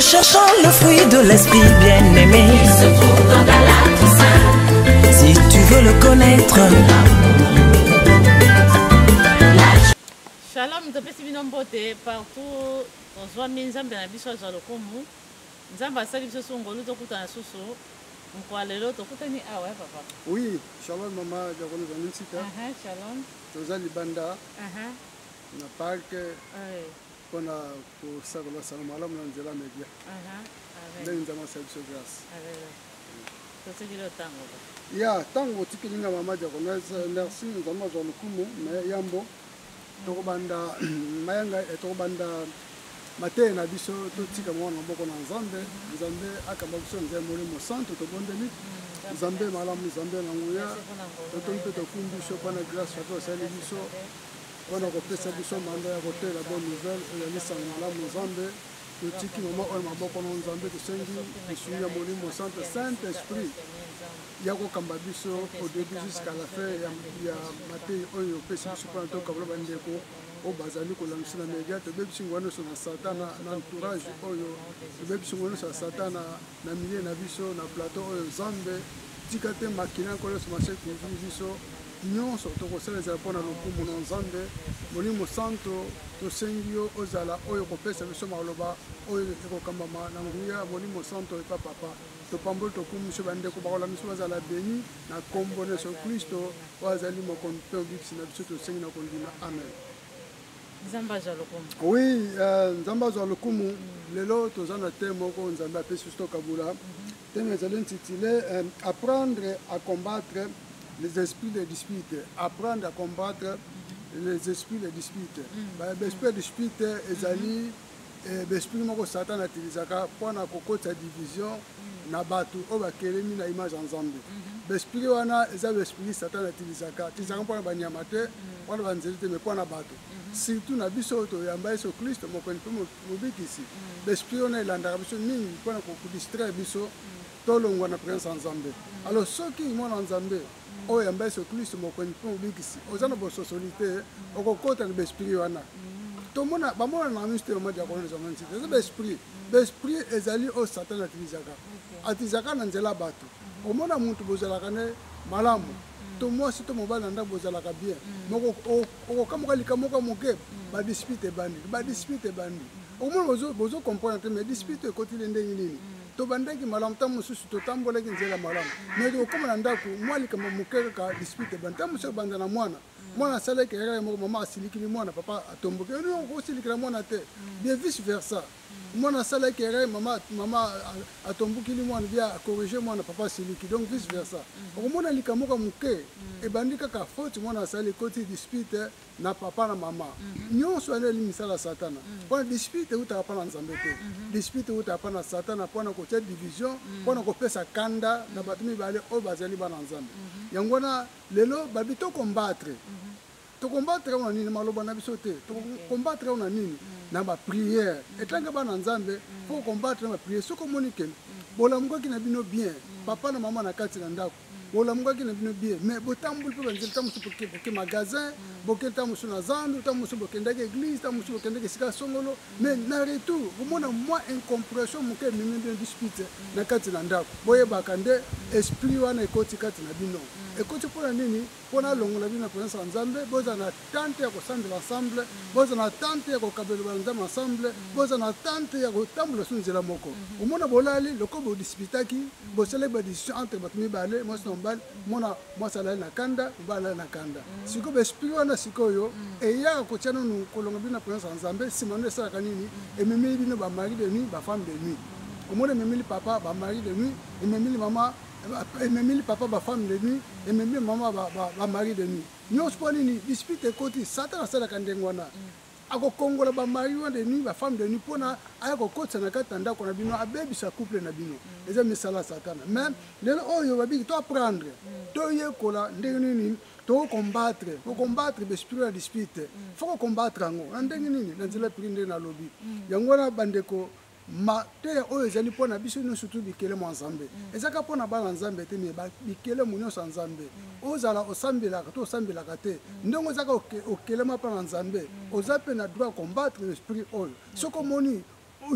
cherchons le fruit de l'esprit bien-aimé. Il se trouve dans Galate 5. Si tu veux le connaître. Shalom, topesi bino mbote partout. Ozwa minzambe na biso azwa lokumu. Nzambe asali biso songolo tokutana susu. Mkwa lelo tokutani awa papa. Oui, shalom maman, jakoni zanin sita. Shalom. Toza libanda. Na parc. Pona pour sakola salam alam na nzela media. Ndenge nzama service grâce. Tosekilo tango. Ya, tango tikilinga mama jakoni merci nzama azwa lokumu mais yambo. Tokobanda mayanga etokobanda mate na biso totika mwana maboko na nzambe nzambe akamba biso nzambe molimo santo tobondeli nzambe malamu nzambe na nguya totompe tokumbi biso mpona grâce fato osali biso mpona kopesa biso manda ya kotela bonne nouvelle oyo alisanga malamu nzambe totiki mama oyo maboko na nzambe tosengi misuni ya molimo santo saint esprit ya kokamba biso au début jusqu'à la fin ya matei oyo opesi biso mpona tokabula bandeko oyo bazali kolangisa na media tobebisi ngo nyonso na satan na entourage oyo tobebisi ngo nyonso ya satan na milie na biso na plateau oyo nzambe tika te makina nyonso masheki biso nyonso tokosala ezala mpona lokumu na nzambe molimo santo tosengi yo ozala oyo kopesa biso maloba oyo ekokambama na nguya molimo santo epa papa topamboli tokumu biso bandeko bakola biso bazala beni na kombo na yesu kristo oyo azali mokonzi mpe obikisi na biso tosengi na kondima amen. Nzambe azwa lokumu. Oui, nzambe azwa lokumu lelo toza na te moko nzambe apesi biso tokabula teme ezali intitulé apprendre à combattre les esprits de dispute, apprendre à combattre les esprits de dispute. L'esprit de dispute ezali l'esprit moko Satan atilisaka mpona kokota division na bato oyo bakelemi na image ya nzambe. L'esprit wana eza l'esprit Satan atilisaka mpona banyama te mpona banzeli te mais mpona bato surtout na biso oyo toyamba yesu kristo mokonzi mpe mobikisi. L'esprit wana elandaka biso mingi mpona kodistraire biso tolongwa na présence ya nzambe. Alors soki mwana nzambe oyo yamba yesu kristo mokonzi mpe mobikisi oza na bososoli te okokota na baesprit wana tomona bamona na miso te mama diakono ezamani site eza baesprit ezali oyo satan atilisaka na nzela bato omona mutu bozalaka ne malamu to mwasi to mobali na ndako bozalaka bien moko okokamoka likamoka moke badispute ebandi omona bozokomprendre te mais dispute ekotili ndenge nini tobandaki malamu ntango mosusu totambolaki nzela malamu mais okóma na ndako mwa likambo moke kaka dispute ebandi ntango mosusu ebanda na mwana asalaki erreur moko mama asilikili mwana papa atomboki okosilikila mwana te bien vice versa mwana asalaki erreur mama atombokili mwana bia akorrige mwana papa asiliki donc vice versa okomona likambo moko moke ebandi kaka faute mwana asali ekoti dispute na papa na mama nyonso wana eli misala ya satana mpona dispute eutaka mpa na nzambe te dispute eutaka mpa na satana mpona kotia division mpona kopesa kanda na bato mibale oyo bazali bana nzambe yango wana lelo babi tokombattre ona nini maloba na biso te tokombattre ona nini na bapriere etlanga bana nzambe po kombattre na bapriere soki omoni ke bolamukaki na bino bien papa na mama na kati na ndako bolamukaki na bino bien mais botamboli mpe banzela ntango mosusu boke magasin boke ntango mosusu na zandu ntango mosusu bokendaki église ntango mosusu bokendaki esika songolo mais na retour bomona mwa incompréhension moke ememi bino dispute na kati na ndako boyebaka nde esprit wana ekoti kati na bino ekoti mpona nini mpona alongola bino na présence ya nzambe boza na tante ya kosambela ensemble boza na tante ya kokabela nzambe ensemble boza na tante ya kotambola so nzela moko omona bolali loko bodisputaki bosalaki badiscussion entre bato mibale mwasi na mobali mona mwasi alali na kanda mobali alali na kanda sikoyo baesprit wana sikoyo eyaka kotia nanu kolonga bino na présence ya nzambe nsima nde esalaka nini ememeli bino bamari de nuit bafemme de nuit omona ememeli papa bamari de nuit ememeli mama ememeli papa bafemme de nuit ememeli mama bamari de nuit nyonso mpo nini dispute ekoti satan asalaka ndenge wana akokongola bamari wana de nuit bafemme de nuit mpona aya kokotisa na kati na ndako na bino abebisa couple na bino eza misala ya satana mais lelo oyo babiki toapprendre toyekola ndenge nini tokombattre baesprit ya dispute fo kokombattre yango na ndenge nini na nzela piri ndenge nalobi yango wana bandeko mateya oyo ezali mpona biso nyonso tu bikelemo ya nzambe ezaka mpona bana nzambe te me bikelemo nyonso ya nzambe ozala osambelaka to osambelaka te ndenge ozaka okelema mpa na nzambe oza mpe na droit combattre l'esprit oyo soki omoni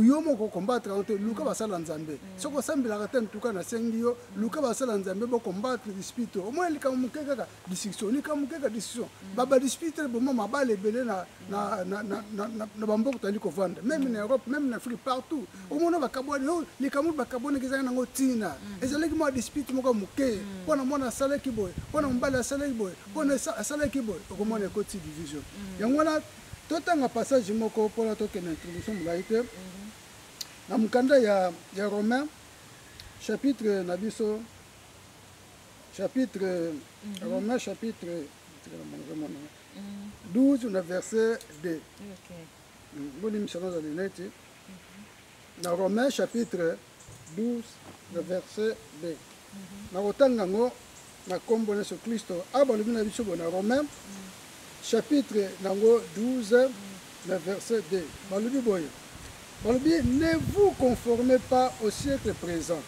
yo moko combattre entre luka basala nzambe soko sambela te ntuka na sengi yo luka basala nzambe bo combattre dispute au moins lika muke kaka discussion lika muke kaka discussion baba dispute bo mama bale belé na bamboka tali ko vendre même en Europe même en Afrique partout au moins bakaboni lika mu bakaboni kizanga nango tina ezalaki mo dispute moko muke pona mona sala kiboy pona mbala sala kiboy pona sala kiboy ko mona ko ti division yango na totanga passage moko pona to ken introduction mulaite na mukanda ya Romain chapitre nabiso chapitre Romain chapitre 12 na verset 2 boni misano za lineti na Romain chapitre 12 na verset 2 na kotanga ngo na kombo na Kristo abalobi na biso na Romain chapitre nango 12 le verset 2 balobi boye balobi ne vous conformez pas au siècle présent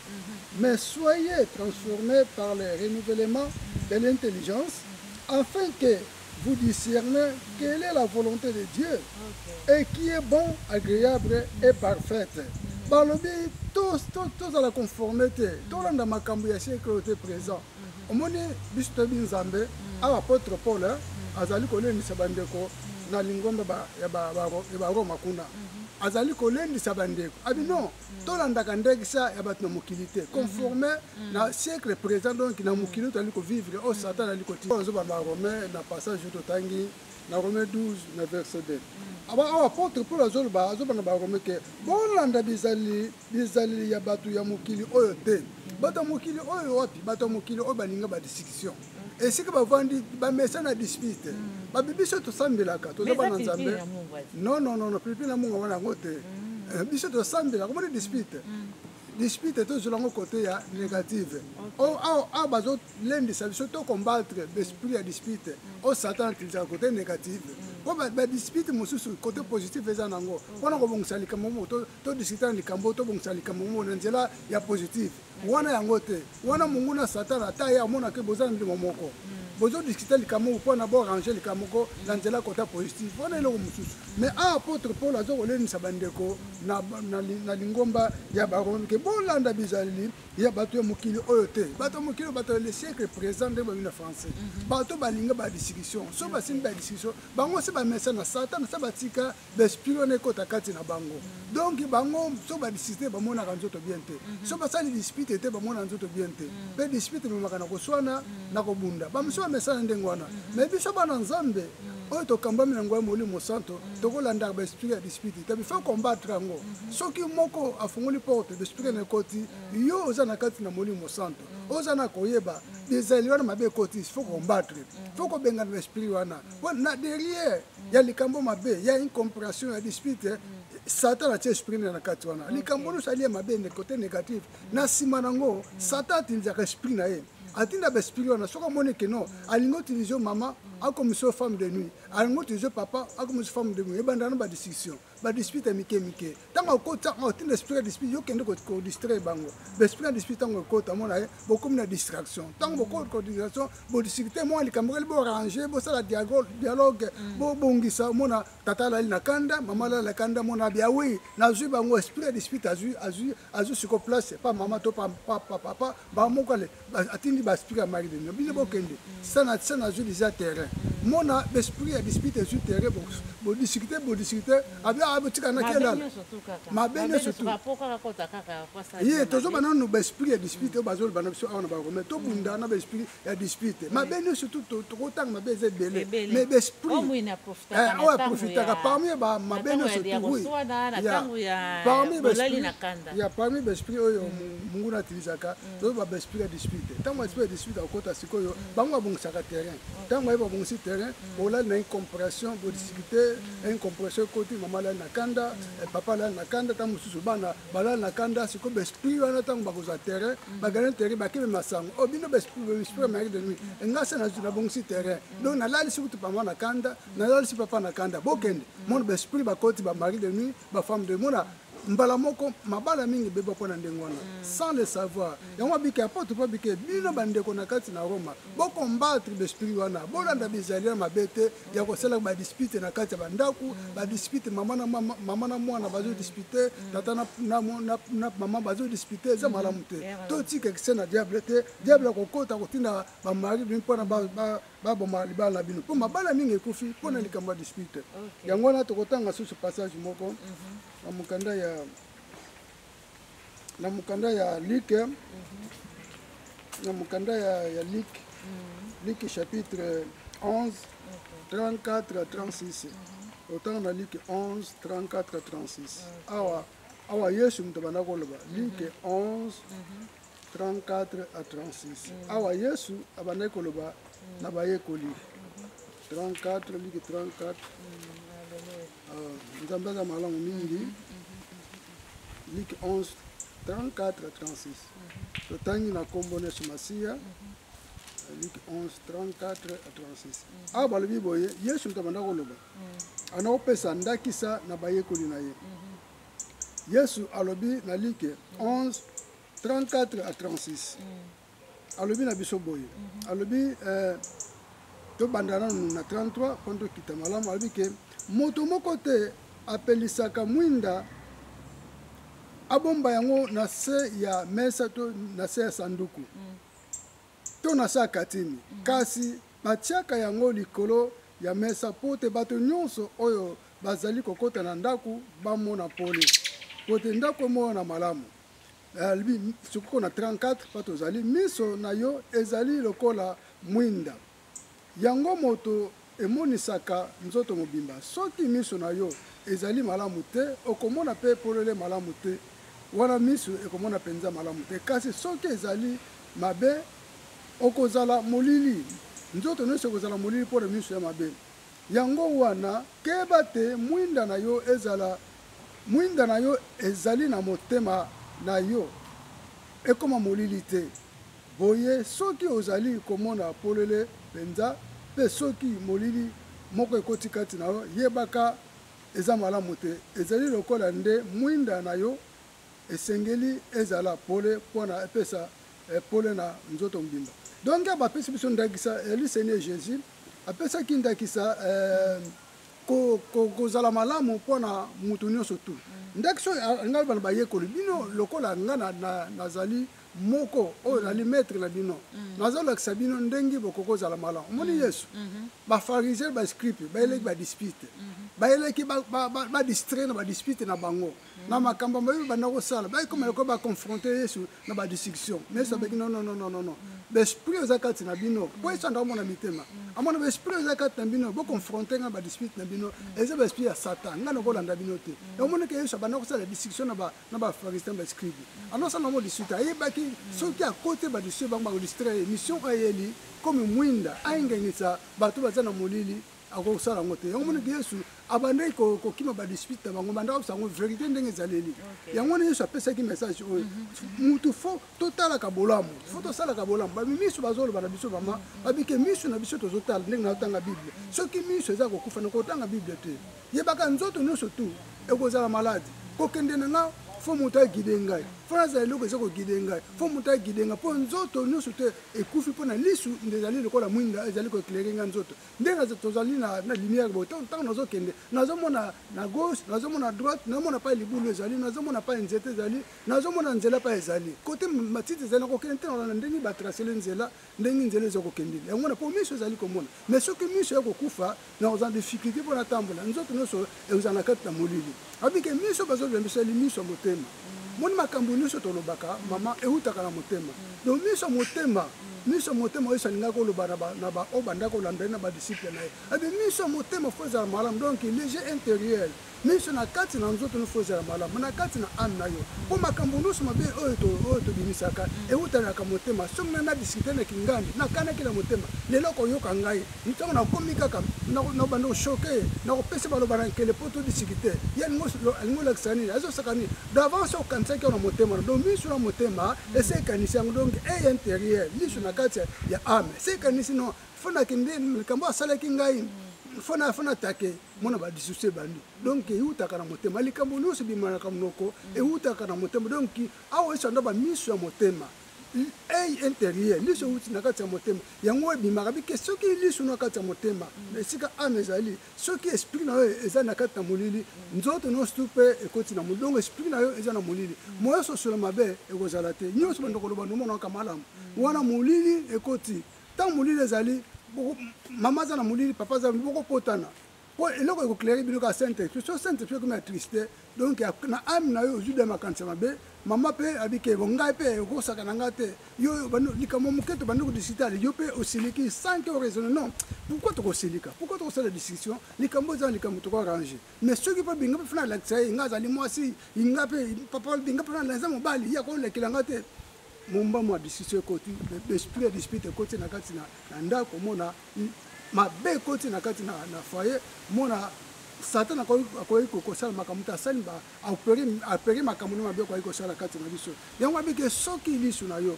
mais soyez transformés par le renouvellement de l'intelligence afin que vous discernez quelle est la volonté de Dieu et qui est bon, agréable et parfaite. Balobi tous à la conformité tous dans ma cambu siècle présent omoni bisto binzambe apôtre Paul azali kolendisa bandeko na lingomba ya Roma kuna azali kolendisa bandeko abi non tolandaka ndekisa ya bato na mokili te conforme na siècle présent donc na mokili tozali kovivre o satan ali koti ozobanda Romain na passage totangi na Romain 12 na verset 2 apôtre Paul azobanda Romain ke bolanda bizali ya bato ya mokili oyo te bato ya mokili oyo wapi bato ya mokili oyo balinga ba discussion et si que bavandi bamesa na dispute babibiso tosambelaka tozobana nzambe non pipi na munga wana ngo te biso tosambelaka komoni dispute tozolango côté ya négative bazolendisa biso tocombattre l'esprit ya dispute o satan utilisaka côté négative po badispute mosusu côté positif eza nango mpona kobongisa likambo mo todiscute na likambo tobongisa likambo mo na nzela ya positif wana yango te wana mungu na satan ata ye amonake boza na milimo moko bozodiscute likambo mpona borange likambo moko na nzela côté positif wana eloko mosusu mais apôtre Paul azokolendisa bandeko na lingomba ya barome ke bolanda bizaleli ya bato ya mokili oyo te bato ya mokili bato le siècle présent nde babina français bato balinga badiscussion so basimbi badiscussion bango se bamesa na satan sa batika baesprit wana ekota kati na bango donc bango so badiscute bamonaka nzoto bien te so basali dispute te bamona nzoto bien te mpe dispute bemaka na koswana na kobunda bamosu bamesana ndenge wana mais biso bana nzambe oyo tokambami na ngwa molimo santo tokolandaka baesprit ya dispute te bifa combattre yango soki moko afungoli porte baesprit na ekoti yo oza na kati na molimo santo oza na koyeba bizali wana mabe ekoti faut combattre faut kobengana baesprit wana na derrière ya likambo mabe ya incompréhension ya dispute satan atie esprit na kati wana likambo nyonso alie mabe na côté négatif na nsima nango satan atinzaka esprit na ye atinda baesprit wana soki amoni ke non alingi utilize mama akomisi femme de nuit alingi utilize papa akomisi femme de nuit ebandaka na badiscussion badispute ya mike ntango akota atinda esprit ya dispute yokende kodistraire bango baesprit ya dispute ntango ekota amona ye bokomi na distraction ntango bokoti kodistraction bodiscute mwa likambo keli borange bosala dialogue bobongisa omona tata alali na kanda mama alali na kanda mona biawi nazwi bango esprit ya dispute azwi siko place pa mama to papa bamoko atindi baesprit ya mari de nuit bino bokende sana azwi lisa terrain mona baesprit ya dispute ezwi terrain bodiscute abotika na kelala mabene surtout ye tozobana nanu baesprit ya dispute oyo bazoloba na biso awa na barome tobunda na baesprit ya dispute mabene surtout tokotanga mabe eza ebele mais baesprit oyo aprofitaka parmi mabene surtout parmi baesprit oyo mungu natilisaka tozoba baesprit ya dispute ntango baesprit ya dispute akota sikoyo bango babongisaka terrain ntango aye babongisi terrain bolali na incompréhension bodiscute incompréhension ekoti mama alali na kanda papa alali na kanda ntango mosusu bana balali na kanda sikoyo baesprit wana ntango bakozwa terrain bagane terrain bakebe masango o bino baesprit ya mari de nuit engase nabongisi terrain donc nalalisi kutu mama na kanda nalalisi papa na kanda bokende mona baesprit bakoti bamari de nuit bafemme de mona mbala moko mabala mingi beba pona ndengwana sans le savoir yango bike apote pa bike bino bandeko na kati na Roma bo combattre l'esprit wana bolanda bizalia mabete ya kosala ba dispute na kati ya bandaku ba dispute mama na mwana bazo dispute tata na mama bazo dispute za malamu te to tika kisena diable kokota kotinda ba mari bin pona ba boma libala bino po mabala mingi ekufi pona likambo dispute yango na tokotanga susu passage moko na mukanda ya Luc na mukanda ya Luc chapitre 11 34 à 36 autant na Luc 11 34 à 36 awa Yesu mtabana koloba Luc 11 34 à 36 awa Yesu abana koloba na bayekoli 34 Luc 34 Nzambaza malamu mingi Luc 11 34 à 36 totangi na kombo na Masia Luc 11 34 à 36 balobi boye Yesu mtabanda koloba anaopesa ndakisa na bayekoli na ye Yesu alobi na Luc 11 34 à 36 alobi na biso boye alobi to bandana na 33 pondo kita malamu alobi ke moto moko te apelisaka mwinda abomba yango na se ya mesa to na se ya sanduku to na se ya katini kasi batiaka yango likolo ya mesa po te bato nyonso oyo bazali kokota na ndaku bamona pole po te ndaku emona malamu sikuko na 34 pato zali miso na yo ezali lokola mwinda yango moto emonisaka nzoto mobimba soki miso na yo ezali malamu te okomona pe polele malamu te wana miso ekomona penza malamu te kasi soki ezali mabe okozala molili nzoto nyonso ekozala molili pona miso ya mabe yango wana keba te mwinda na yo ezali na motema na yo ekoma molili te boye soki ozali komona polele penza pe soki molili moko ekoti kati na yo yebaka eza malamu te ezali lokola nde mwinda na yo esengeli ezala pole mpona epesa pole na nzoto mbimba donc bapesi biso ndakisa eli Seigneur Jésus apesaki ndakisa kozala malamu mpona mutu nyonso tu ndakisa ngai bana bayekoli bino lokola nga nazali moko oyo nali maître na bino nazolakisa bino ndenge bokokozala malamu omoni Yesu bafarisien bascribe bayeleki badispute bayeleki badistraire na badispute na bango na makambo bayebi banda kosala bayekoma loko baconfronte Yesu na badiscussion mais Yesu abeki non baesprit eza kati na bino po Yesu anda omona mitema amona baesprit eza kati na bino boconfronte nga badispute na bino eza baesprit ya Satan nga nakolanda bino te omoneke Yesu abanda kosala discussion na bafarisien bascribe anosala mo dispute ayebaki soki akote badiscussion bango bakodistraire mission ayeli comme mwinda ayengengisa bato baza na molili akosala yango te yango moneke Yesu abandaki kokima badispute na bango bandaka kosa yango vérité ndenge ezaleli yango wana Yesu apesaki message oyo mutu fo totalaka bolamu fo tosalaka bolamu bamiso bazoloba na biso mama babike miso na biso tozotala ndenge nazotanga bible soki miso eza kokufa na kotanga bible te yebaka nzoto nyonso tu ekozala maladi kokende na nga fo moto agide ngai fo nazala eloko eza kogide ngai fo moto agide ngai mpo nzoto nyonso te ekufi mpo na lisu nde ezali lokola mwinda ezali koeklere ngai nzoto ndenge tozali na lumière boye ntango nazokende nazomona na gauche nazomona droite nazomona pa libulu ezali nazomona pa nzete ezali nazomona nzela pa ezali kote matiti ezali nakokende te na ndenge batracele nzela ndenge nzela eza kokendeli yango na mpo miso ezali komona mais soki miso ya kokufa nakozala difficulté mpo natambola nzoto nyonso ekozala na kati na molili abike miso bazoloba biso eli miso ya motema moni makambo nyonso tolobaka mama eutaka na motema donc miso motema oyo esalinga koloba na baoyo banda kolanda na badisiple na ye abe miso motema fo ezala malamu donc léger intérieur miso na kati na nzoto no fo ezala malamu na kati na ane na yo mpo makambo nyonso mabe oyo tobimisaka eutanaka motema soki na diskite na kingandi nakanaki na motema lelo koyoka ngai ntango nakomi kaka nabanda koshoke nakopesa baloba na nkele mpo todisikite ye alingi olakisa nini azosaka nini d'avance okanisaki na motema donc miso na motema ese ekanisi yango donc e intérieur miso na kati ya ame ese ekanisi no fo nakende likambo asalaki ngai fona attaquer mona ba dissocier bandi donc eutaka na motema likambo nyonso bimanaka monoko eutaka na motema donc awa esanda ba miso ya motema intérieur liso uti na kati ya motema yango ebimaka bike soki liso na kati ya motema esika ame ezali soki esprit na yo eza na kati na molili nzoto nyonso mpe ekoti na molili donc esprit na yo eza na molili moyo sosolo mabe ekozala te nyonso bandoko loba nomonaka malamu wana molili ekoti ntango molili ezali mama aza na molili papa aza bokopotana po eloko ekoclaire bino ka Saint-Esprit so Saint-Esprit comme triste donc na ame na yo ozwi de makanisa mabe mama mpe abike ngai mpe ekosaka na ngai te yo likambo moke to bandi kodiscuter yo mpe osiliki sans que raisonne non pourquoi tokosilika pourquoi tokosala discussion likambo eza likambo tokoarrange mais soki mpe binga mpe fana alakisa ye ngai azali mwasi inga mpe papa binga mpe fana eza mobali ye akolekela ngai te momba mwa discussion ekoti esprit ya dispute ekoti na kati na ndako mona mabe ekoti na kati na foyer mona Satan akoyi kokosala makambo te asali aperi makambo mabe akoyi kosala kati na biso yango abike soki lisu na yo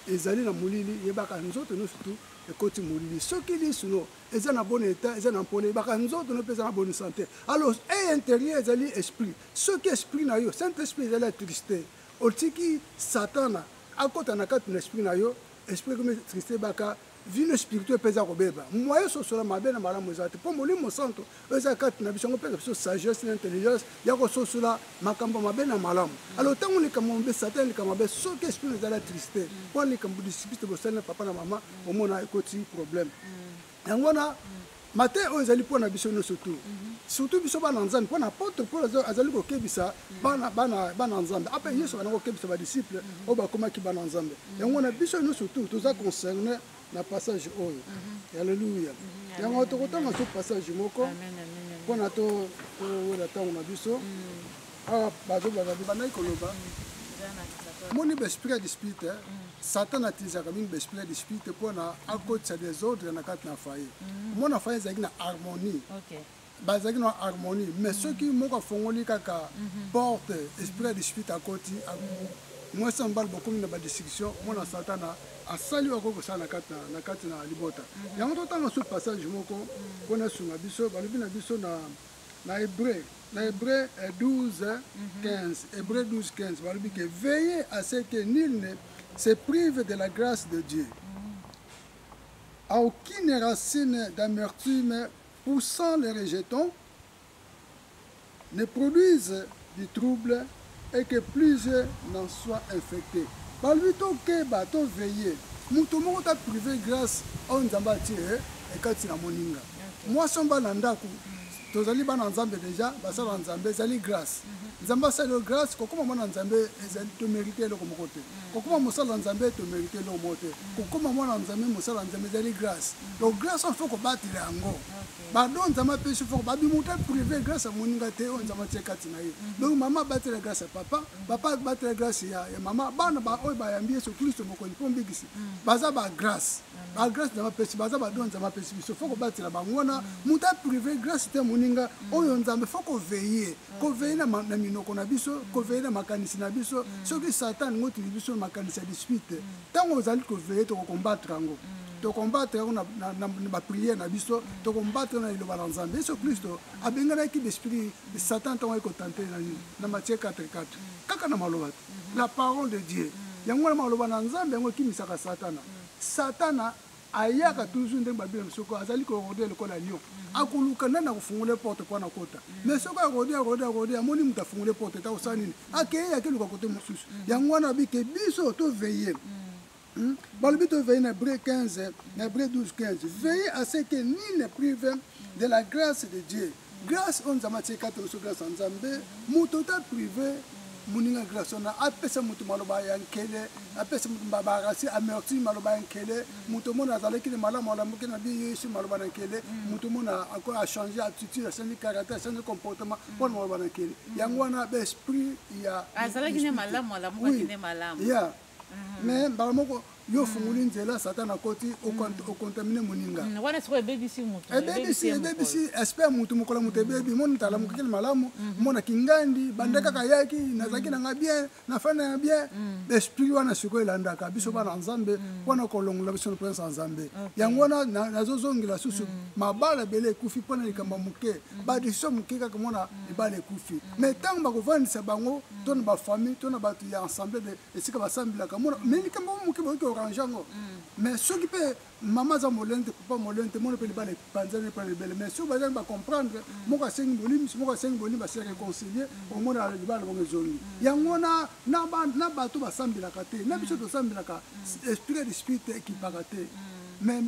ezali na molili yebaka nzoto nyonso tu ekoti molili soki lisu no eza na bon état eza na mpona yebaka nzoto no mpe eza na bonne santé alors intérieur ezali esprit soki esprit na yo saint esprit ezali ya triste otiki satana akota na kati na esprit na yo esprit comme triste baka vino spirituel pesa kobeba moyo sosola mabe na malamu ezate po molimo santo eza kati na biso ngo pesa biso sagesse na intelligence ya kososola makambo mabe na malamu alors tango likambo mabe satan likambo mabe soki esprit ezala triste po likambo disipite bosala papa na mama omona ekoti problème yango na mate oyo ezali mpo na biso nyonso tu surtout biso bana nzambe mpo na apôtre paul azali kokebisa bana nzambe ape yesu bana kokebisa badisciple oyo bakomaki bana nzambe yango na biso nyonso tu toza concerné na passage oyo alleluya yango tokotanga so passage moko mpona towela ntango na biso awa bazobana koloba moni baesprit ya dispute satan atilisaka mingi baesprit ya dispute mpona akotisa desordre na kati na faye mona faye ezalaki na harmonie bazalaki na harmonie mais soki moko afongoli kaka porte esprit ya dispute akoti mwesa mbala bakomi na badiscussion mona satana asali wako kosala na kati na libota yango totanga so passage moko mpona esunga biso balobi na biso na hébreu 12 15 hébreu 12 15 balobi ke veillez à ce que nul ne se prive de la grâce de Dieu à aucune racine d'amertume poussant les rejetons ne produise du trouble et que plusieurs n'en soient infectés. Balbi toke ba to veiller. Mutu moko ta privé grâce on nzamba tie e kati na moninga. Moi somba na ndako. Tozali bana nzambe déjà basala nzambe ezali grâce. Nzamba sala grâce kokoma mona nzambe ezali to mériter le comme côté. Kokoma mosala nzambe to mériter le mote. Kokoma mona nzambe mosala nzambe ezali grâce. Donc grâce on faut ko battre yango. Pardon nzamba pesi faut ba bi muta privé grâce à moninga te on nzamba tie kati na ye. Donc maman battre grâce à papa, papa battre grâce ya maman bana ba oy ba yambie sur Christ moko ni pombikisi. Baza ba grâce. Ba grâce nzamba pesi baza ba don nzamba pesi biso faut ko battre ba ngona muta privé grâce te moninga oyo nzambe faut ko veiller na minoko na biso ko veiller na makanisi na biso soki satan ngoti biso makanisi dispute tango ozali ko veiller to combattre ngo to combattre na ba prière na biso to combattre na liloba na nzambe Yesu Kristo abengana ki d'esprit satan tango ko tenter na Matthieu 4:4 kaka na maloba la parole de Dieu yango na maloba na nzambe yango kimisaka satana ayaka toujours ndenge babila soko azali ko rodé le kola lion akuluka nana kufungula porte kwa na kota mais soko rodé amoni muta fungula porte ta usani akeye akeluka kote mususu yango na bike biso to veiller balbi to veiller na Hébreu 15 na Hébreu 12:15 veiller à ce que nul ne prive de la grâce de Dieu grâce on zamatie 4 so grâce nzambe muto ta privé muninga grâce na apesa mutu maloba yankele apesa mutu babarasi amerti maloba yankele mutu mona azalaki ne malamu alamuki na bi Yesu maloba yankele mutu mona ako a changer attitude a changer caractère a changer comportement pour maloba yankele yango na be esprit ya azalaki ne malamu alamuki ne malamu ya mais baramoko yo funguli nzela satana koti okontamine moninga wana siko ebebisi mutu ebebisi espère mutu mokola mutu ebebi moni tala mokekeli malamu mona kingandi bande kaka yaki nazalaki nanga bien nafana ya bien esprit wana sikoyo elandaka biso bana nzambe mpona kolongola biso na prince ya nzambe yango wana nazozongela susu mabala ebele ekufi mpona likambo moke badesizio moke kaka mona libala ekufi mais ntango bakovandisa bango to na bafamille to na bato ya ensemble esika basambelaka mona mais likambo moke bakoki orange yango mais soki mpe mama aza molende papa molende mona mpe libala epanzani mpona libele mais soki bazali bacomprendre moko asengi bolimi moko asengi bolimi base réconcilie omona libala bongo ezongi yango na bato basambelaka te na biso tosambelaka esprit dispute ekipaka te mais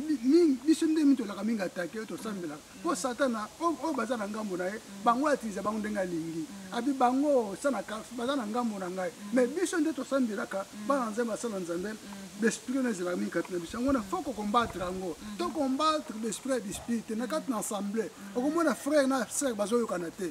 biso nde mingi tolaka mingi atake oyo tosambelaka mpo satana oyo baza na ngambo na ye bango atiliza bango ndenge alingi abi bango baza na ngambo na ngai mais biso nde tosambelaka bana nzambe basala nzambe l'esprit oyo ezalaka mingi kati na biso yango na fo kokombattre yango to combattre l'esprit dispute na kati na assemblée okomona frère na sœur bazoyokana te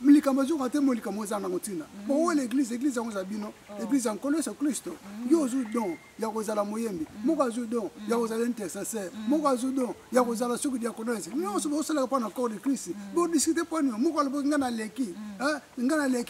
likambo ezoyoka te mo likambo eza nango ntina bokowe l'église yango eza bino église ya nkolo yesu kristo yo ozwi don ya kozala moyembi moko azwi don ya kozala intercesseur moko azwi don ya kozala soki diakonese nyonso bosalaka mpona corps de christ bodiscute mpo nini moko aloboki ngai naleki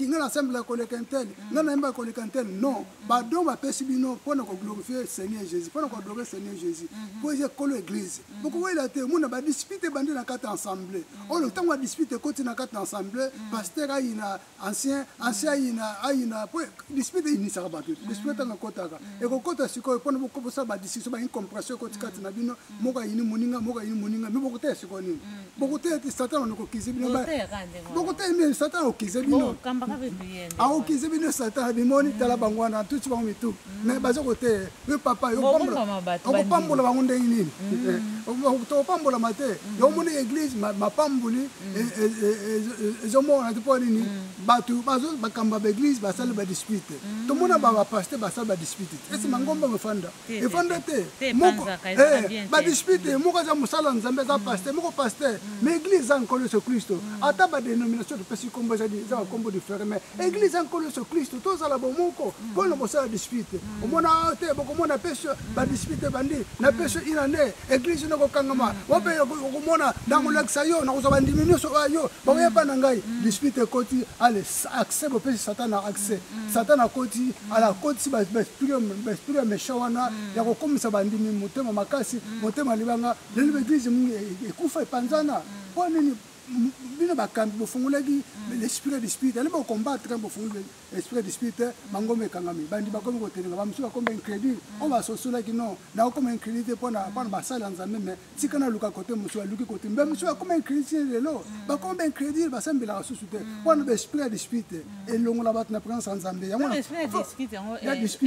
ngai nasambela koleka ntel ngai nayembaka koleka ntel non badon bapesi bino mpona koglorifie seigneur jésus mpona koadore seigneur jésus mpo eza ekolo église bokowela te mona badispute ebandi na kati ya ensemble oyo ntango badispute ekoti na kati ya ensemble pasteur ayina ancien ayina po dispute eyinisaka bato dispute ntango ekotaka ekokota sikoyo mpona bosala badiscussion baincompréhension ekoti kati na bino moko ayini moninga me bokoteya sikoyo nini bokoteya te satan onokokize bino bokoteya nini satan okize bino aokize bino satan bimoni tala bango wana tuti bango mitu mais baza koteya yo papa okopambola bango ndenge nini tokopambolama te yomoni église mapamboli ezomona te mpo nini bato bakambo ya baeglise basali badispute tomona bapaster basali badispute esi mangomba efanda te badispute moko aza mosala nzambe aza paster moko paster mais église eza nkolo yesu kristo ata badénomination topesi kombo eza bakombo difere mais église eza nkolo yesu kristo tozala bomoko mpona kosala dispute omona te bokomona peso badispute bandi na peso inane église nokokangama wape okomona nakolakisa yo nakozwa bandimi nyonso yo bakoyepa na ngai dispute ekoti ale accès bopesi satana accès satana akoti ala akotisi baesprit ya méchant wana ya kokomisa bandimi motema makasi motema libanga lelo baeglise mingi ekufa epanzana mpo nini bino bakambi bofungulaki l'esprit dispute ali bocombattre bofunguli esprit dispute mangomba ekangami bandi bakomi kotelinga bamosusu bakomba incrédule oyo basosolaki non nakokoma incrédule te mpona basala nzambe me tika naluka kote mosusu aluki kote mbe mosusu bakoma incrédule lelo bakomba incrédule basambelaka susu te mpona baesprit ya dispute elongola bato na présence ya nzambe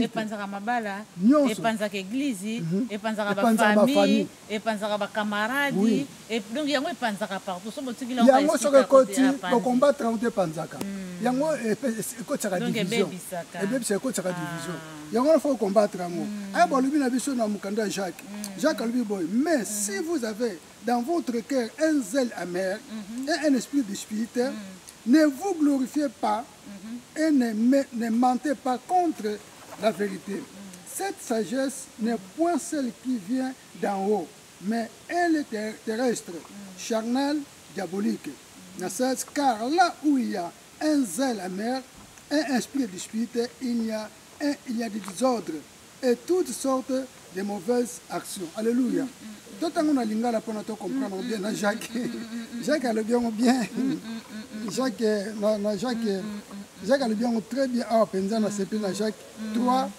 epanzaka mabala epanzaka église epanzaka bafamille epanzaka bakamaradi donc yango epanzaka partout yango soki ekoti bokombattre yango te epanzaka yango ekotisaka division ebebisa ekotisaka division yango wana fo combattre yango aya balobi na biso na mokanda ya Jacques alobi boye mais si vous avez dans votre cœur un zèle amer et un esprit dispute ne vous glorifiez pas et ne mentez pas contre la vérité. Cette sagesse n'est point celle qui vient d'en haut, mais elle est terrestre, charnelle, diabolique. Car là où il y a un zèle amer, un esprit dispute, il y a des désordres et toutes sortes de mauvaises actions. Alléluia. Tout le monde a lingala pour nous comprendre bien. Jacques a le bien bien. Jacques a le bien très bien. Ah, pensant à ce pays, Jacques 3.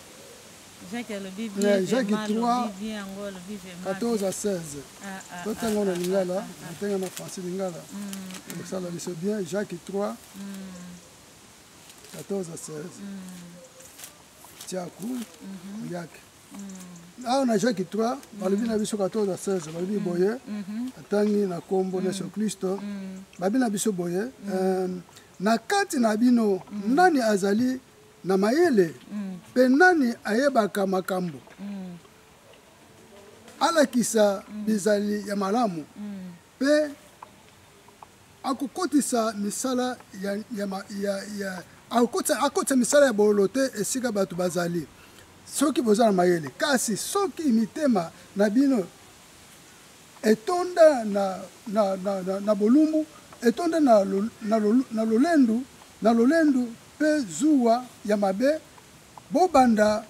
Jacques 3, 14 à 16. Tout le monde a lingala. Tout le monde a français lingala. Ça là, c'est bien. Jacques 3, 14 à 16. Tiens, cool. Jacques. Ah, on a Jacques 3, balobi na biso 14 à 16, balobi boye, atangi na kombo na Yesu Kristo, babi na biso boye, na kati na bino nani azali na mayele, pe nani ayebaka makambo, alakisa bizali ya malamu, pe akukotisa misala akukotisa misala ya bolote esika batu bazali. soki boza na mayele kasi soki mitema na bino etonda na bolumbu etonda na lolendu pe zuwa ya mabe bobanda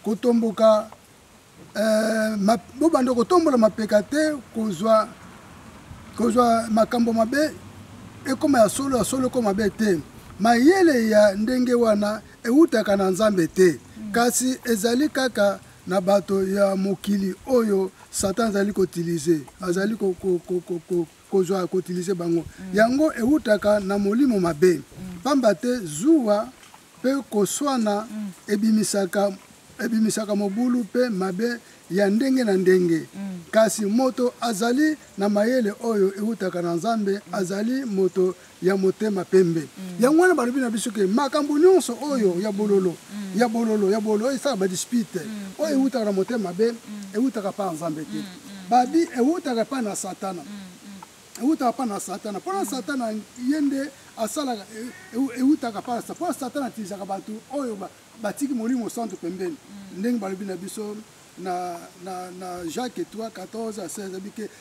kotomboka bobanda kotombola mapeka te kozwa makambo mabe ekoma ya solo ekoma mabe te mayele ya ndenge wana eutaka na nzambe te kasi ezali kaka na bato ya mokili oyo Satan azali koutilize azali kozwa koutilize bango yango eutaka na molimo mabe pamba te zuwa pe koswana ebimisaka mobulu pe mabe ya ndenge na ndenge kasi moto azali na mayele oyo eutaka na nzambe azali moto ya motema pembe yango wana balobi na biso ke makambo nyonso oyo ya bololo esala badispute oyo eutaka na motema mabe eutaka pa na nzambe te babi eutaka pa na satana eutaka pa na satana mpona satana ye nde asalaka eutaka pa mpona satana atilisaka bato oyo batiki molimo santo pembeni ndenge balobi na biso na Jacques 3, 14 à 16,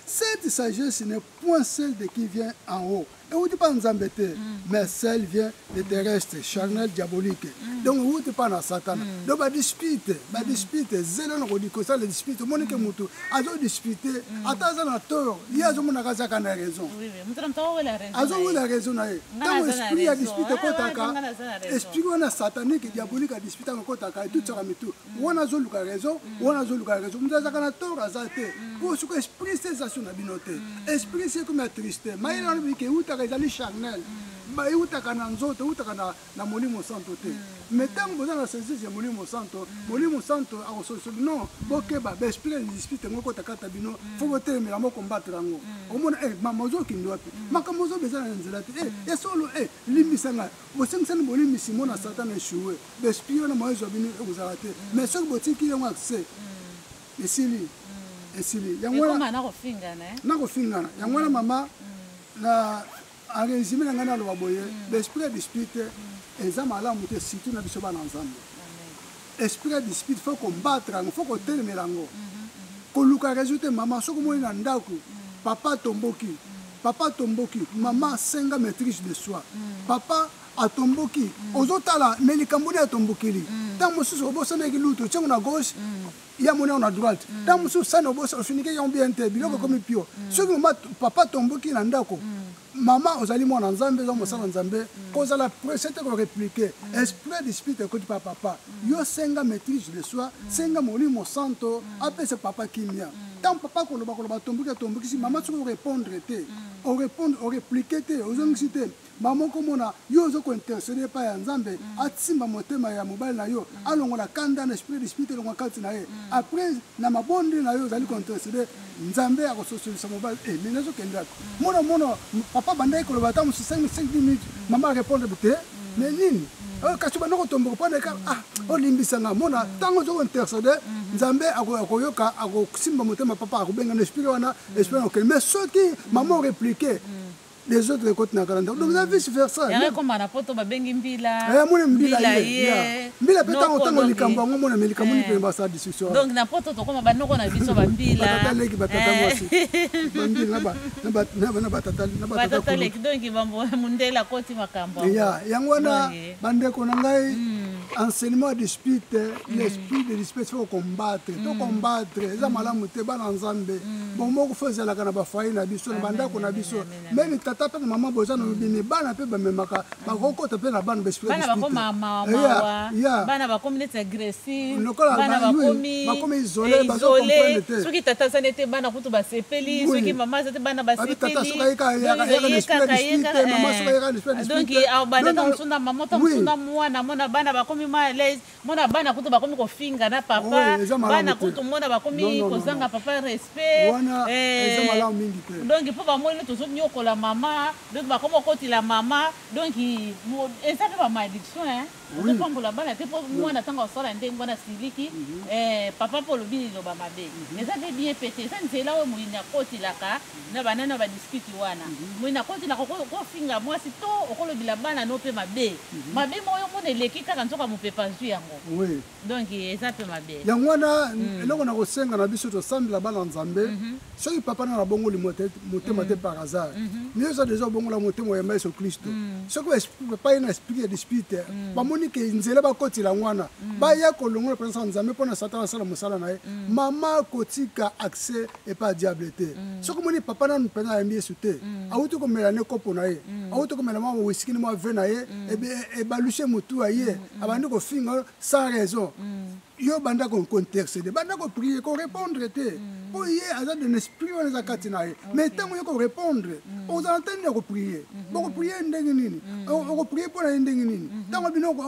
cette sagesse n'est point celle de qui vient en haut. Et où tu pas nous embêter, mais celle vient des terrestres, charnel, diabolique. Donc où tu pas dans Satan. Donc bah dispute, zélo no dit que ça le dispute, mon que mutu, azo dispute, attends na tort, il y a mon akaza kana raison. Oui, oui, la raison. Azo la raison na e. Tant esprit a dispute kotaka, esprit wana satanique diabolique a dispute kotaka et tout ça mitu. Wana zo luka raison, wana zo luka raison. Mutaza kana tort azate. Pour ce que esprit c'est ça sur na binote. Esprit c'est comme triste. Mais il a dit que ezali charnel ba eutaka na nzoto eutaka na molimo santo te mais ntango boza na saisisse ya molimo santo akososoli non bokeba baesprit ya dispute ngo kotakata bino fo botelemela moko mbatre yango omona mama ozokende wapi makambo ozobeza na nzela te esolo limbisa ngai bosengisani bolimbisi mo na satana eshue baesprit wana moyezwa bino ekozala te mais soki botiki yango accès esili nakofingana yango wana mama na en résumé na ngana lo boye l'esprit de dispute eza malamu te surtout na biso bana nzambe esprit de dispute faut combattre ngo faut ko telemela ngo ko luka résultat mama soko mo na ndako papa tomboki mama senga maîtrise de soi papa atomboki ozotala melikambuni atombokili tant mosusu obosanaki luto tiango na gauche ya mona na droite tant mosusu sana obosa ofinike ya bien te biloko comme pio soki mama papa tomboki na ndako mama ozali mwana nzambe zo mosala nzambe kozala presete ko répliquer esprit dispute ko pa papa yo senga maîtrise de soi senga molimo santo apese papa kimia tant papa ko loba tomboki si mama soko répondre te o répondre o répliquer te ozongisi te maman komona yo zo ko intercéder pa ya nzambe atsimba motema ya mobile na yo alongola kanda na esprit dispute longa kati na ye après na mabondi na yo zali ko intercéder nzambe akososolisa mobile mais nazo kenda mona papa bandai ko loba tamu 5 minutes maman répondre te mais nini kasi bana ko tombo ko pande ka olimbisa nga mona tango zo intercéder nzambe akoyoka akosimba motema papa akobenga na esprit wana esprit ok mais soki maman répliquer les autres côtés na kalanda donc ça vice versa ya comme na poto ba bengi mbila mbila peta otango likambo ngo mona melikambo ni pemba sa discussion donc na poto to koma banoko na biso ba mbila batata mwasi mbila na batata leki donc bambo mundela koti makambo yango wana bandeko na ngai enseignement dispute l'esprit de dispute faut combattre eza malamu te bana nzambe bon moko fozela kana ba fayi na biso na bandako na biso même tata pe mama boza no bini bana pe ba memaka ba kokota pe na bana ba esprit bana ba koma mama bana ba komi net agressif bana ba komi isolé ba zo comprendre te soki tata sanete bana kutu ba sepeli soki mama zete bana ba sepeli tata soka ya mama soka ya donc a bana tamsunda mama tamsunda mwana mona bana ba komi malaise mona bana kutu ba komi kofinga na papa bana kutu mona ba komi kozanga papa respect donc po ba mona tozo nyokola mama donc ba komo koti la mama donc eza pe ba malédiction on pambola bana te po mwana tanga osala ndenge mwana siliki papa po lobi lo ba mabe eza pe bien pété ça nzela we muina koti laka na banana ba dispute wana muina koti la ko finga mwasi to okolo bila bana no pe mabe moyo mona eleki kaka nzoka mopepa zwi yango Oui. Donc eza pe mabe. Yango wana eloko na kosenga na biso to sambela bana nzambe. Soki papa na bongo li motema te par hasard. Nous ça déjà bongo la motema ya Yesu Kristo. Soki papa ina esprit de dispute. Ba moni ke nzela ba koti la ngwana. Ba ya ko longo présence nzambe pona satan sala musala na ye. Mama kotika accès et pas diableté. Soki moni papa na mpena ya Yesu te. Auto ko melane kopo na ye. Auto ko melama whisky ni mo ve na ye e ba luche mutu aye. Abandi ko finga sans raison. Yo banda ko contexte de banda ko prier ko répondre te. Po ye aza de esprit on za katina ye. Mais tant ko répondre, on entend ko prier. Ko prier ndenge nini? Ko prier pour ndenge nini? Tant bino ko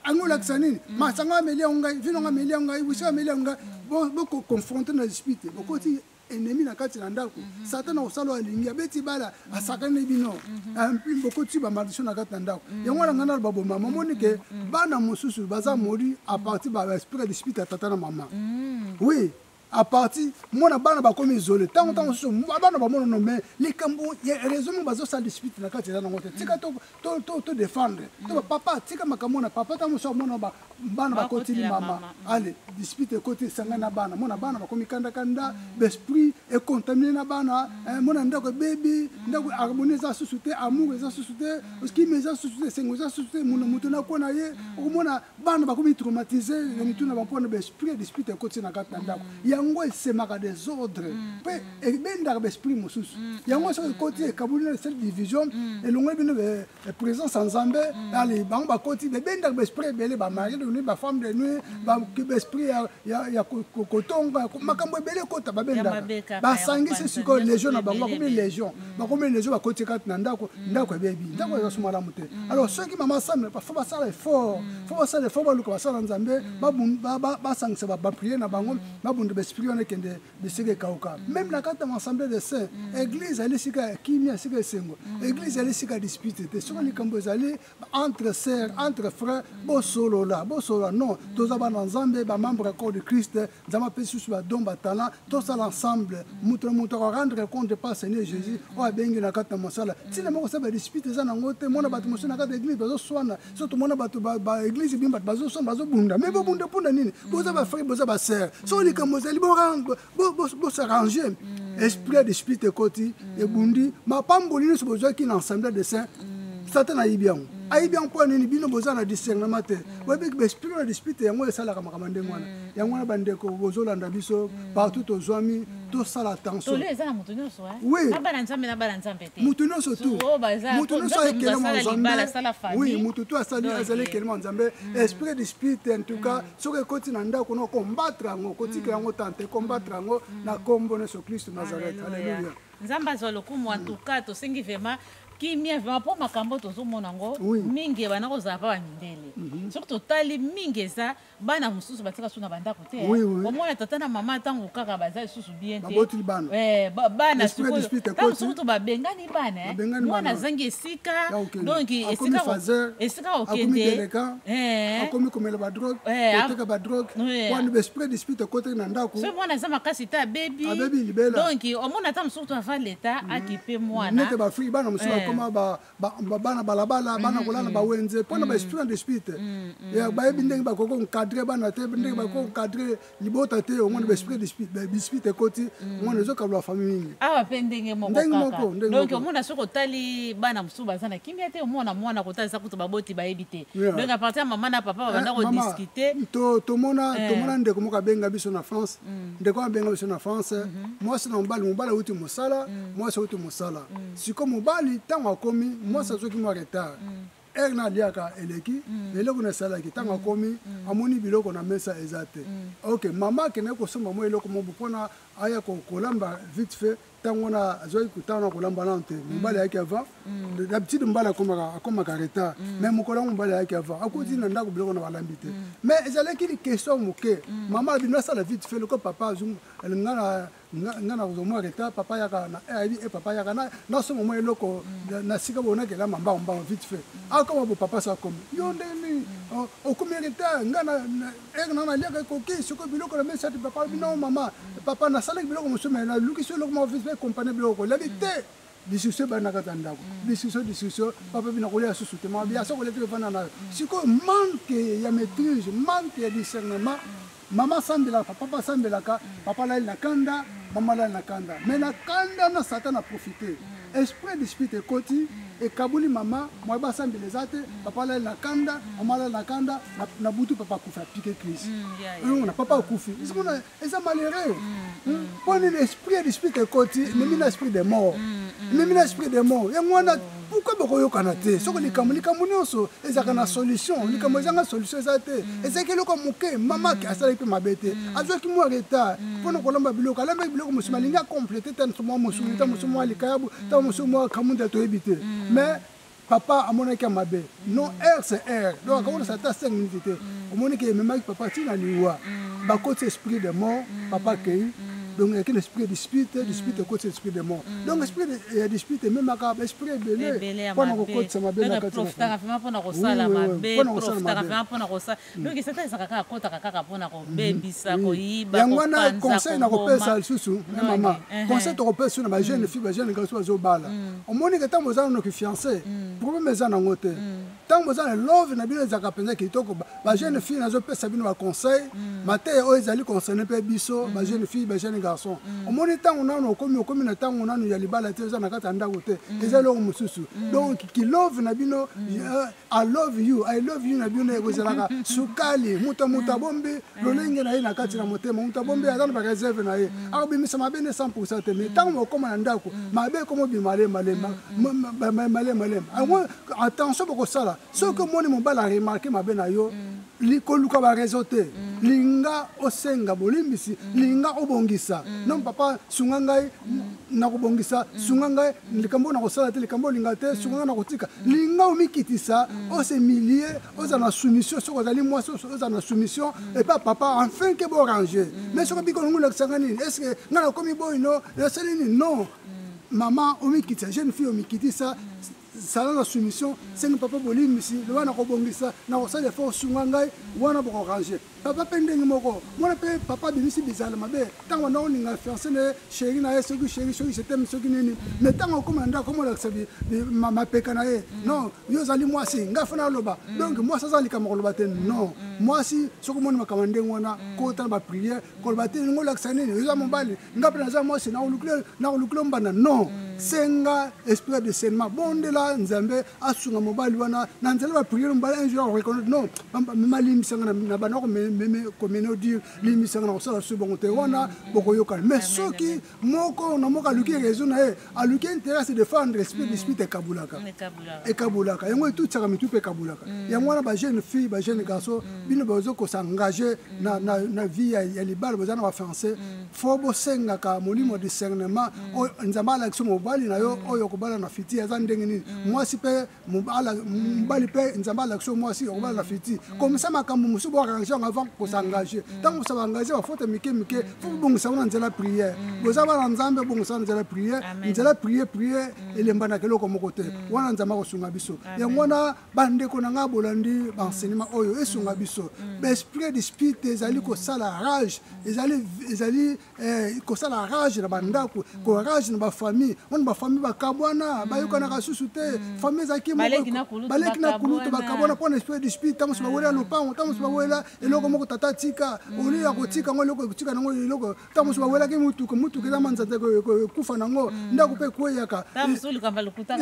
angola ksanini. Ma sanga melia ngai, vino nga melia ngai, wisa melia ngai. Bo ko confronter na esprit. Bo ko ti ennemi na kati na ndako. Satan na osalo alingi abeti bala asakane bino. Ampi boko ti ba maldition na kati na ndako. Yango na ngana ba bomama moni ke bana mosusu baza mori à partir ba esprit de spirit tata na mama. Oui. À partir mona bana ba komi isolé tant so bana ba mona no mais les cambo il y a raison bazo ça dispute na kati na ngote tika to défendre to papa tika makamona papa ta so mona ba bana ba kotili mama allez dispute côté sanga na bana mona bana ba komi kanda l'esprit est contaminé na bana mona ndako baby ndako harmoniser susute amour za susute parce que mes za susute sengo za susute mona muto na kona ye mona bana ba komi traumatisé ni tuna ba pona l'esprit dispute côté na kati na ndako yango esemaka des ordres pe ebendaka esprit mosusu yango soki ekoti ekabuli na cette division elongoli bino présence en nzambe ali bango bakoti bebendaka esprit ebele bamari de nuit bafemme de nuit baesprit ya kotonga makambo ebele ekota babendaka basangisi sikoyo légion na bango bakomi légion bakoti kati na ndako ebebi ndako ezasuma malamu te alors soki mama sambe fo basala effort baluka basala nzambe basangisa bapriere na bango babunda esprit on est de ce que kauka même la carte ensemble de saints église elle sika kimia sika sengo église elle sika dispute te sur les campos aller entre sœurs entre frères bo solo non tous aba nzambe ba membre corps de Christ nzama pesu ba don ba talent tous ensemble muto rendre compte pas Seigneur Jésus o abengi na carte mosala tina moko sa ba dispute za na ngote mona bato moso na carte église bazo swana surtout mona bato ba église bimba bazo swana bazo bunda mais bo bunda punda nini boza ba frère boza ba sœur so les campos bo s'arranger esprit de spirit côté et bundi ma pambolini so besoin qui ensemble de saints Satan ayibian po nini bino boza na discernement te webi be spirit de spirit yango esala ka makamande ngwana yango na bandeko bozolanda biso partout ozwami to sala attention to leza na mutu nyonso oui na bana nzambe te mutu nyonso tu mutu nyonso ekelema nzambe oui mutu tu asali ekelema nzambe esprit de spirit en tout cas soki ekoti na ndako no combattre yango kotika yango tante combattre yango na kombo na Yesu Kristo Nazareth alléluia nzamba zo lokumu en tout cas to sengi vraiment kimia vraiment po makambo tozomona ngo mingi bana kozala pa bamindele soki totali mingi eza bana mosusu batika so na bandako te omona tata na mama ntango kaka baza lisusu bien te bana ntango soki to babengani bana mwana azangi esika donc esika okende akomi komela badrogue koteka badrogue wana besprit dispute kote na ndako so mwana aza makasi te abebi donc omona ta mosusu to ava leta akipe mwana nete bafriki bana mosusu bana balabala bana kolala bawenze pona ba esprit de spirit ya bayebi ndenge bakoko encadrer bana te ndenge bakoko encadrer libota te omona ba esprit de spirit ekoti omona ezokabula famille mingi awa pe ndenge moko kaka donc omona soko tali bana mosusu baza na kimia te omona mwana kotalisa kutu baboti bayebi te donc à partir ya mama na papa babanda kodiscute tomona ndeko moko abenga biso na France ndeko abenga biso na France mwasi na mobali uti mosala mwasi uti mosala siko mobali tango akomi mwasi azoki mwa retard ere na aliaka eleki eloko nasalaki ntango akomi amoni biloko na mesa eza te ok mama akendaki kosomba mwa eloko mobu mpona aya kolamba vite fait ntango wana azwaki kutana na kolamba nano te mobali ayaki avant d'habitude mobali akomaka retard mais mokolo yango mobali ayaki avant akoti na ndako biloko na balambi te mais ezalaki question moke mama abino asala vite fait loko papa nga na kozomwa retard papa yaka na ayebi papa yaka nasomba mwa eloko na sika bonakela mambambo vite fait akoma bo papa sa komi yo ndeni okomi retard nga na naliaka ekoki sikoyo biloko na mesa te papa bino mama papa nasalaki biloko mosusu me nalukisi eloko moko vite fait compagnie biloko labi te discussion banaka tandako discussion papa bina kolia susu te ma bia so kolete bana na siko manque ya maîtrise manque ya discernement mama sambela papa sambela ka papa la na kanda mama la na kanda mais na kanda na satan a profité esprit dispute koti et kabuli mama moi ba sambela zate papa la na kanda mama la na kanda na butu papa kufa piquer crise on a papa kufi est-ce qu'on a ça malheureux pour l'esprit dispute koti mais l'esprit de mort mais l'esprit de mort et moi pourquoi bokoyo kanate soko likamuli nyonso ezaka na solution likamuli zanga solution ezate ezaki loko moke mama ki asala pe mabete azoki mo retard pona kolomba biloko alamba biloko musuma linga compléter tan somo musuma tan musuma likayabu tan musuma kamunda to ebite mais papa amonaki mabe non R c'est R donc quand ça ta 5 minutes au moni que même papa tina liwa ba côté esprit de mort papa kei donc il y a l'esprit dispute côté esprit de mort donc l'esprit de dispute même à l'esprit belé pendant qu'on côté ça m'a bien donc profita vraiment pendant qu'on ça la mabe profita vraiment pendant qu'on ça donc c'est ça kaka kota kaka pendant qu'on bebisa ko yiba ko panza conseil na ko pesa susu maman conseil to ko pesa na jeune fille ba jeune garçon zo bala on moni que tant bozana no fiancé problème ezana ngote tant bozana love na bino zaka penza kitoko ba jeune fille na zo pesa bino ba conseil matin o ezali concerné pe biso ba jeune fille ba jeune garçon au moni tango nano komi na tango nano ya libala te za na kata ndako te ezalo mususu donc ki love na bino I love you na bino ekozalaka sukali muta bombe lolenge na ye na kati na motema muta bombe azana ba réserve na ye akobimisa mabene 100% te mais tango okoma na ndako mabe komo bimale attention boko sala ce que moni mobala remarquer mabe na yo likoluka ba réseauté linga osenga bolimbisi linga obongisa non papa sungangai na kobongisa sungangai likambo na kosala te likambo linga te sungangai na kotika linga omikitisa o se milier oza na soumission soko zali moi oza na soumission et pas papa enfin que bo ranger mais soko biko ngula sangani est-ce que ngala komi boy no la selini non maman omikitisa jeune fille omikitisa sala na soumission c'est papa bolimisi le wana kobongisa na kosala effort sungangai wana boko ranger papa pendenge moko mona pe papa bimisi bizala mabe tango na oninga fiancé ne chéri na ye soki chéri je t'aime soki nini mais tango koma nda komo la sabi mama peka na ye non yo zali moi si nga fana loba donc moi ça zali kama loba te non moi si soko mona makamande ngona ko ta ba prière ko loba te ngola ksani yo za mobali nga pena za moi si na olukle mbana non senga esprit de seulement bondela nzambe asunga mobali wana na nzela ba prière mbala un jour reconnaître non malim sanga na banoko même comme nous dire l'émission na ça se bon te wana boko yokal mais soki moko na moka luki raison na a luki intérêt de défendre esprit dispute kabulaka yango tout ça comme tout pe kabulaka yango na ba jeune fille ba jeune garçon bino bazo ko s'engager na vie ya libala bazana ba français fo bo senga ka molimo discernement nzamba la action mobali na yo oyo ko bala na fiti ya ndenge ni moi si pe mobali pe nzamba la action moi si ko bala na fiti comme ça makambo musubo arranger avant qu'on s'engager tant qu'on s'engager il faut te mike faut bon ça on la prière vous avez l'ensemble bon ça on la prière prière et les mbana kelo comme côté wana nzamba ko sunga biso ya ngona bande ko nga bolandi enseignement oyo esunga biso esprit dispute ezali ko sala rage ezali ko sala rage na bandako ko rage na ba famille on ba famille ba kabwana ba yokana ka susute famille zaki baleki na kuluto ba kabwana pour esprit dispute tant so ba wela lopango tant so ba wela eloko moko tata tika oli ya kotika ngo eloko kotika nango eloko tant so ba wela ke mutu ke manza te kufa nango ndako pe kweyaka tamsuli kamba lukuta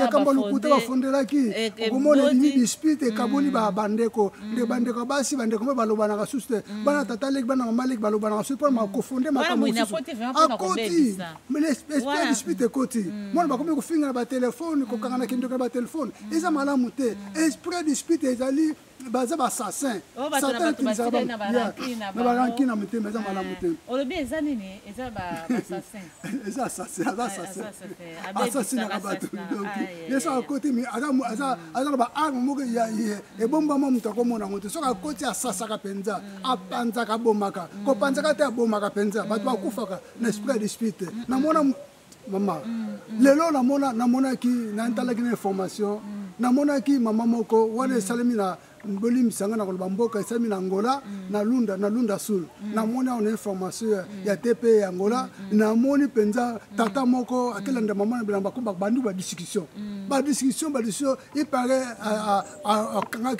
ba fondelaki okomona ni dispute kaboli ba bandeko nde bandeko basi bandeko ba lobana ka susute bana tata lek bana mama lek ba lobana ka susute pour ma kofonde ma kamusu akoti mais l'esprit dispute koti moi ba komi ko finga ba téléphone ko kanga na kendo ba téléphone eza malamu te esprit dispute ezali baza ba assassin satan kinzaba na baranki na mute meza malamu te olobi eza nini eza ba assassin eza assassin na bato donc yesa akoti mi aza ba arme moko ya e bomba mo mutako mona ngote soka koti asasa ka penza apanza ka bomaka ko panza ka te bomaka penza bato bakufaka na esprit dispute na mona mama lelo na mona ki na ntalaki na information na mona ki mama moko wana salami bolimisanga na koloba mboka esami na Angola na Lunda Sul namoni on information ya TP Angola namoni penza tata moko akelanda mama na bilamba ko bandu ba discussion il paraît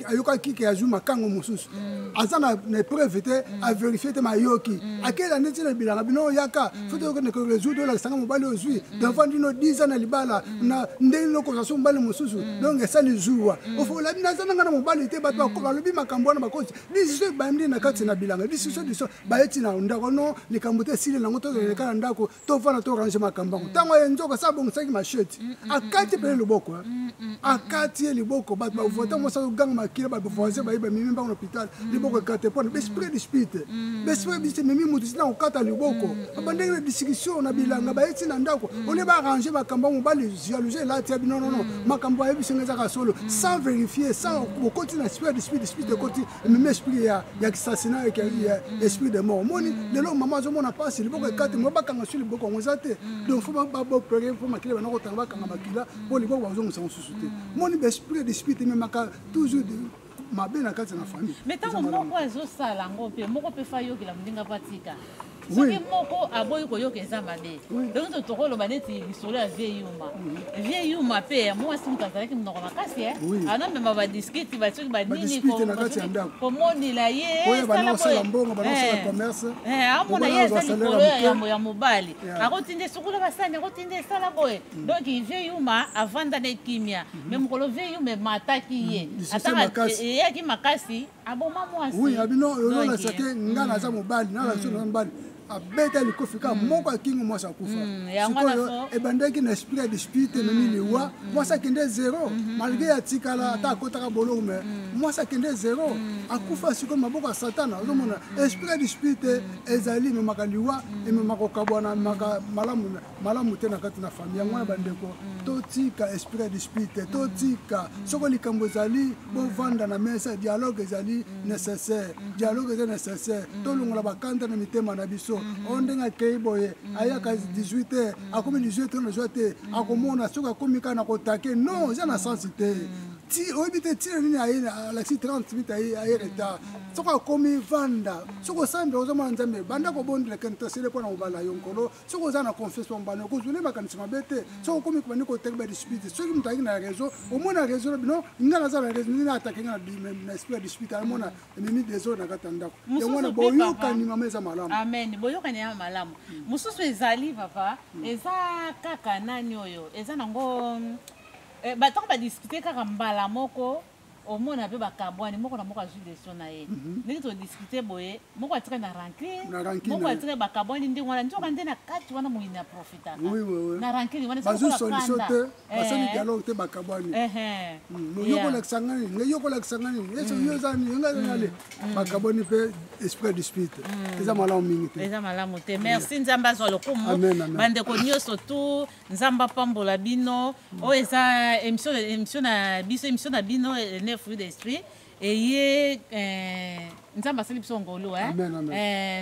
ayoka kike azuma kango mususu azana na preuve te a vérifier te mayoki akela neti na bilanga bino yaka foto ko ne ko résoudre la sanga mobali ozui d'enfant dino 10 ans na libala na ndenge loko so mobali mususu donc ça ni joua au faut la bina zana ngana mobali te bato ko balobi makambo na bakozi discussion bamdi na kati na bilanga discussion baeti na ndako no likambo te sile na ngoto le kana ndako to fana to ranger makambo tango enzoka sa bongo saki machete akati pe loboko akati liboko bato ba vota mo sa gang makila ba voisin ba iba mimi ba hôpital liboko kate pona esprit dispute esprit dispute mimi mutu sina okata liboko abandenge na discussion na bilanga baeti na ndako ole ba ranger makambo mobali jalousie la tia non makambo ya bisenga ka solo sans vérifier sans kokoti na esprit dispute côté même esprit ya assassinat ya esprit de mort moni lelo mama zo mona passe liboko kate mo ba kanga sur liboko ngozate donc faut ba opérer faut makile ba nako tanga kanga makila pour liboko ba zo musango susute moni esprit dispute même maka toujours mabe na kati na famille mais tant moko azosala ngo pe moko pe fa yoki la mdinga patika soki moko aboyi koyoka eza mabe donc tokoloba neti lisolo ya vieille yuma pe mwasi moto azalaki monoko makasi anamema badiskiti basoki banini komonela ye amona ye eza likolo ya mobali akotinde sukula basani akotinde esala boye donc vieille yuma avanda na ekimia me mokolo vieille yuma emataki ye ataka eyaki makasi aboma mwasi abino olola sake nga naza mobali na mobali abeta likofika moko akingo mwasi akufa sikoyo ebandeki na esprit ya dispute memi liwa mwasi akende zero malgré atikala ata akotaka boloko me mwasi akende zero akufa sikoyo maboko ya satana ozomona esprit ya dispute ezali ememaka liwa ememaka kokabwana malamu te na kati na famille yango wana bandeko totika esprit ya dispute totika soko likambo ezali bovanda na mesa dialogue ezali nécessaire dialogue eza nécessaire tolongola bakanda na mitema na biso ondenge akei boye ayaka 18h akomi 18h na joie te akomona soki akomi kaka na kotake non eza na sensi te oyebi te ntina nini alexi 30 minutes aye retard soki akomi vanda soki osambe ozomona nzambe banda kobondela kene tosele mpo na mobali na yo nkolo soki oza na confiance mpo mobali okozwile makanisi mabe te soki okomi kobandi koteke badispute soki moto ayaki na réseau omona réseau na bino nga naza na réseau nini atake nga na esprit ya dispute amona ememi desor na kati ya ndako yango wana boyokani mama eza malamu amen boyokani ya malamu mosusu ezali papa eza kaka nani oyo eza nango batoko badiscute kaka mbala moko omona mpe bakabwani moko na moko azwi lesion na ye ndenge todiscute boye moko atire na rancune moko atire bakabwani ndenge wana nzoka nde na kati wana moyini aprofitaka na rancune wana bazwi solution te basali dialogue te bakabwani yokolakisa ngani nge yokolakisa ngani yeso yozani yongazanale bakabwani mpe esprit dispute eza malamu mingi te eza malamu te merci nzambe azwa lokumu bandeko nyonso tu nzambe apambola bino oyo eza émission na bino ne fruit d'esprit eye nzambe asali biso ngolo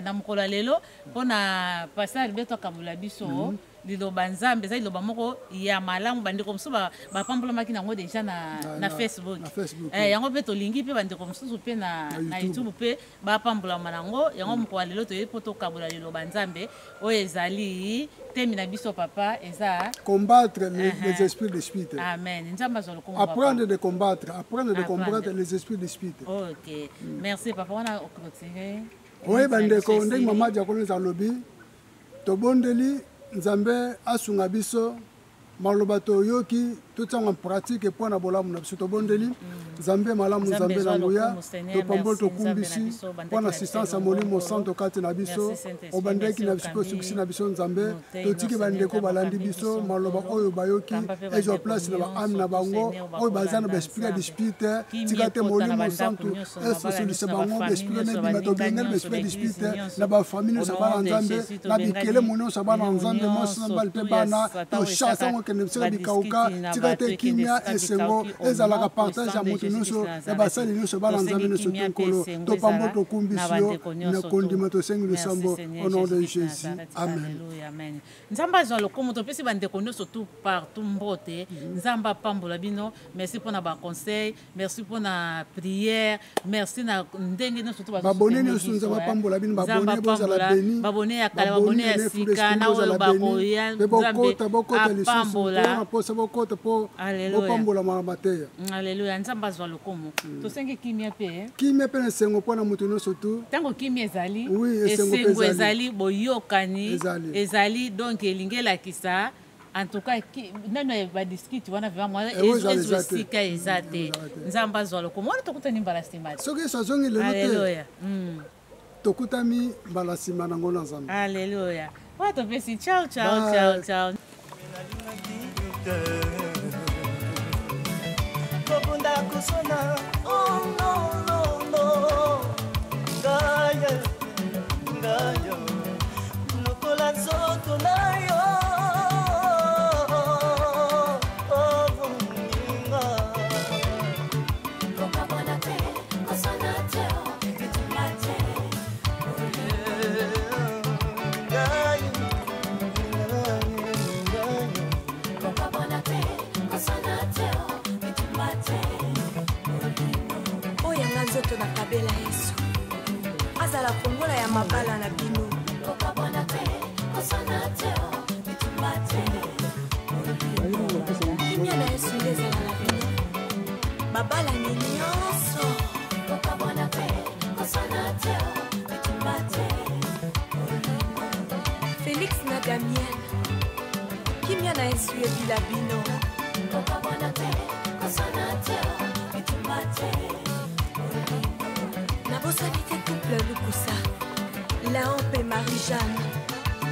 na mokolo ya lelo mpona pasteur Alberto akabula biso liloba nzambe eza liloba moko ya malamu bandeko mosusu bapambolamaki nango deja na Facebook yango mpe tolingi mpe bandeko mosusu mpe na YouTube mpe bapambolama nango yango mokolo ya lelo toyebi mpo tokabula liloba nzambe oyo ezali temi na biso papa eza combattre les esprits de dispute. Amen. Apprendre de combattre les esprits de dispute. Ok. Merci papa. On a clôturé. Oui, bandeko ndenge mama diakoneza lobi tobondeli nzambe asunga biso maloba toyoki totanga pratique mpo na bolamu na biso tobondeli nzambe malamu nzambe na nguya topamboli tokumbisi mpo na assistance ya molimo santo kati na biso obandaki na biso mpe osukisi na biso nzambe totiki bandeko balandi biso maloba oyo bayoki ezwa place na baame na bango oyo baza na baesprit ya dispute tika te molimo santo esosolisa bango baesprit nebima tobengeli baesprit ya dispute na bafamille nyonso bana nzambe na bikele mo nyonso bana nzambe mwasi na mbali mpe bana toshasa ngo kende bisika bikauka tika soki ete kimia esengo ezalaka partage ya moto nyonso ya basali nyonso bana nzambe nyonso tonkolo topambo tokumbisi yo na kondima tosengi lisambo au nom de Jésus. Amen. Nzamba azwa lokumu topesi bandeko nyonso tout partout mbote nzamba pambola bino. Merci pour na ba conseil, merci pour na prière, merci na ndenge nyonso to babone nyonso nzamba pambola bino babone bozala beni babone ya kala babone ya sika na oyo bakoya nzambe apambola posa bokota po bopambola malamateya. Alléluia. Nzamba azwa lokumu tosengi kimia pe kimia pe na sengo pona mutu nyonso tu tango kimia ezali esengo ezali boyokani ezali donc elingelakisa en tout cas nano ba discuter wana vraiment ezosika ezate nzamba azwa lokumu wana tokutani mbala sima soki sazongi lelo te. Alléluia. Tokutami mbala sima nango na nzambe. Alléluia. Watu pesi ciao ciao ciao ciao. Kobunda kusona oh no no no ngaya ngaya lokola zoto nayo oh bunga kokabona te kosana te bitumate ngaya kokabona te kosana te bitumate oyanga nzoto na kabela Yesu azala kongola ya mabala na bino kokabona te kosana te bitumate kimia na Yesu nde ezala na bino mabala ni nyonso kokabona te kosana te bitumate Félix na Damien kimia na Yesu ebila bino kokabona te kosana te bitumate nabosani te couple lukusa Léon mpe Marie-Jeanne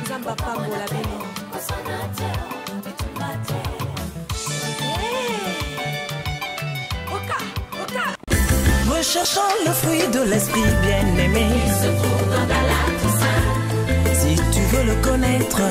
nzamba pambola bino kosana te bitumate oka oka Recherchons le fruit de l'esprit bien-aimé. se trouve dans la Toussaint. Si tu veux le connaître,